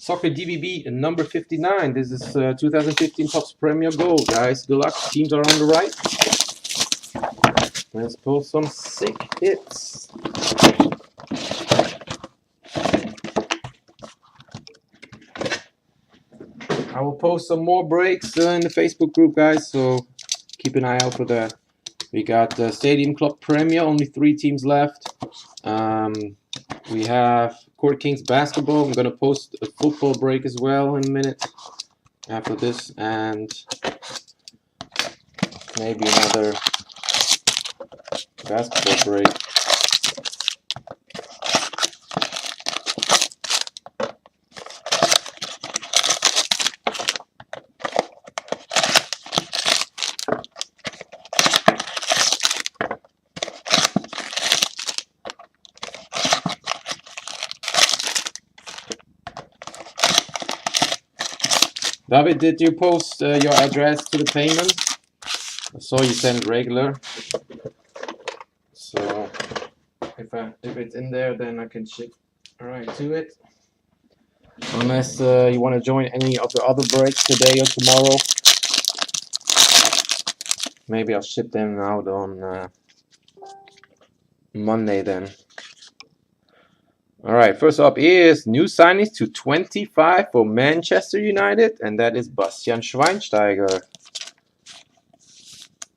Soccer DBB number 59. This is 2015 Topps Premier Gold, guys. Good luck. Teams are on the right. Let's pull some sick hits. I will post some more breaks in the Facebook group, guys, so keep an eye out for that. We got the Stadium Club Premier, only 3 teams left. We have Court Kings Basketball. I'm going to post a football break as well in a minute after this, and maybe another basketball break. David, did you post your address to the payment? I saw you sent regular. So if it's in there, then I can ship right to it. Unless you want to join any of the other breaks today or tomorrow. Maybe I'll ship them out on Monday then. Alright, first up is new signings to 25 for Manchester United, and that is Bastian Schweinsteiger.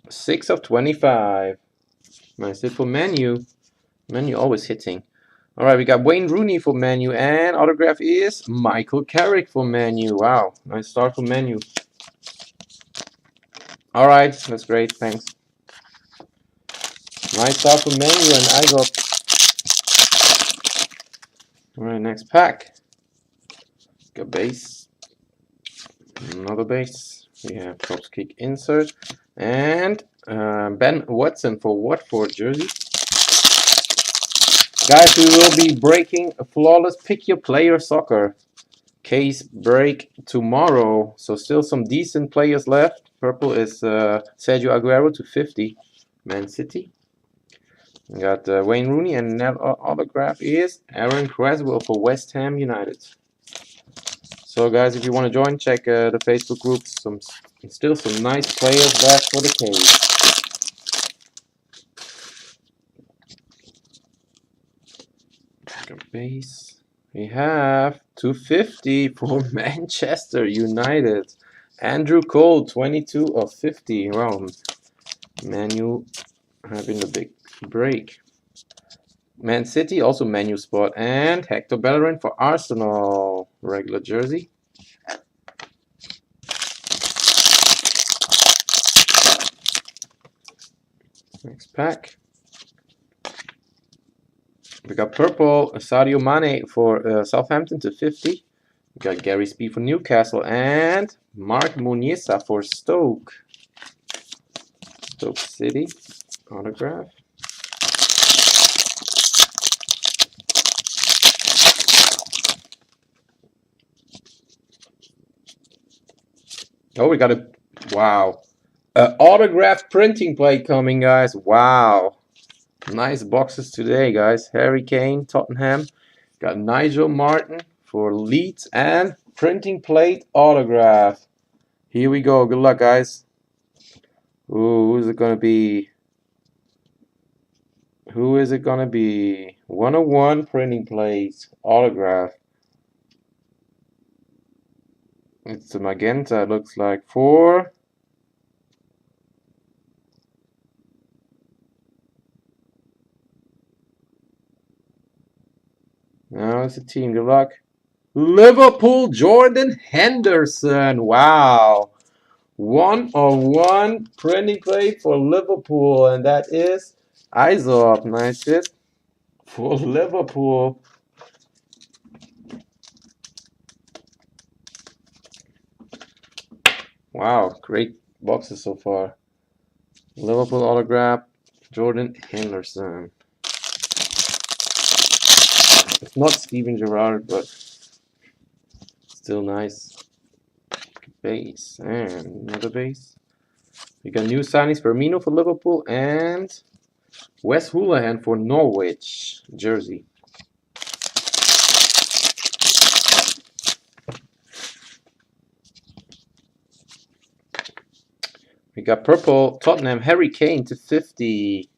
6 of 25. Nice hit for Manu. Manu always hitting. Alright, we got Wayne Rooney for Manu, and autograph is Michael Carrick for Manu. Wow, nice start for Manu. Alright, that's great, thanks. Nice start for Manu and I got. Alright, next pack. Got base. Another base. We have Topps Kick insert. And Ben Watson for Watford jersey. Guys, we will be breaking a flawless pick your player soccer case break tomorrow. So still some decent players left. Purple is Sergio Aguero to 50. Man City. We got Wayne Rooney, and that autograph is Aaron Creswell for West Ham United. So guys, if you want to join, check the Facebook group. Still some nice players left for the case. Base. We have 250 for Manchester United. Andrew Cole, 22 of 50. Wow, Manu having the big break. Man City, also Manu spot, and Hector Bellerin for Arsenal, regular jersey. Next pack. We got purple Sadio Mane for Southampton to 50. We got Gary Speed for Newcastle, and Mark Muniesa for Stoke. Stoke City autograph. Oh, we got a wow, autograph printing plate coming, guys. Wow, nice boxes today, guys. Harry Kane, Tottenham. Got Nigel Martin for Leeds, and printing plate autograph. Here we go. Good luck, guys. Ooh, who's it gonna be? Who is it gonna be? 101 printing plate autograph. It's a magenta, it looks like, for now it's a team. Good luck. Liverpool, Jordan Henderson. Wow. 101 printing plate for Liverpool, and that is Izop. Nice hit for Liverpool. Wow, great boxes so far. Liverpool autograph, Jordan Henderson. It's not Steven Gerrard, but still nice. Base, and another base. We got new signings, Firmino for Liverpool, and Wes Hoolahan for Norwich jersey. We got purple Tottenham Harry Kane to 50.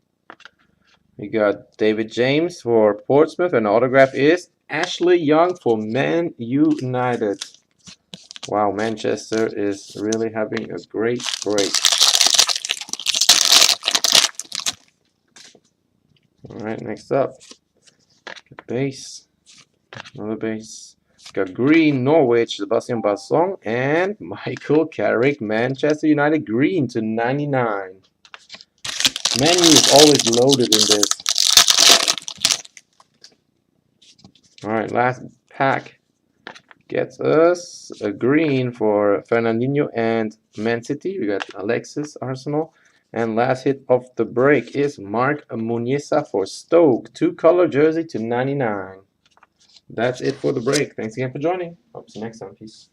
We got David James for Portsmouth, and the autograph is Ashley Young for Man United. Wow, Manchester is really having a great break. Alright, next up. Base. Another base. Got green Norwich, Sebastian Basson, and Michael Carrick, Manchester United green to 99. Menu is always loaded in this. Alright, last pack gets us a green for Fernandinho and Man City. We got Alexis, Arsenal. And last hit of the break is Mark Muniesa for Stoke. 2-color jersey to 99. That's it for the break. Thanks again for joining. Hope to see you next time. Peace.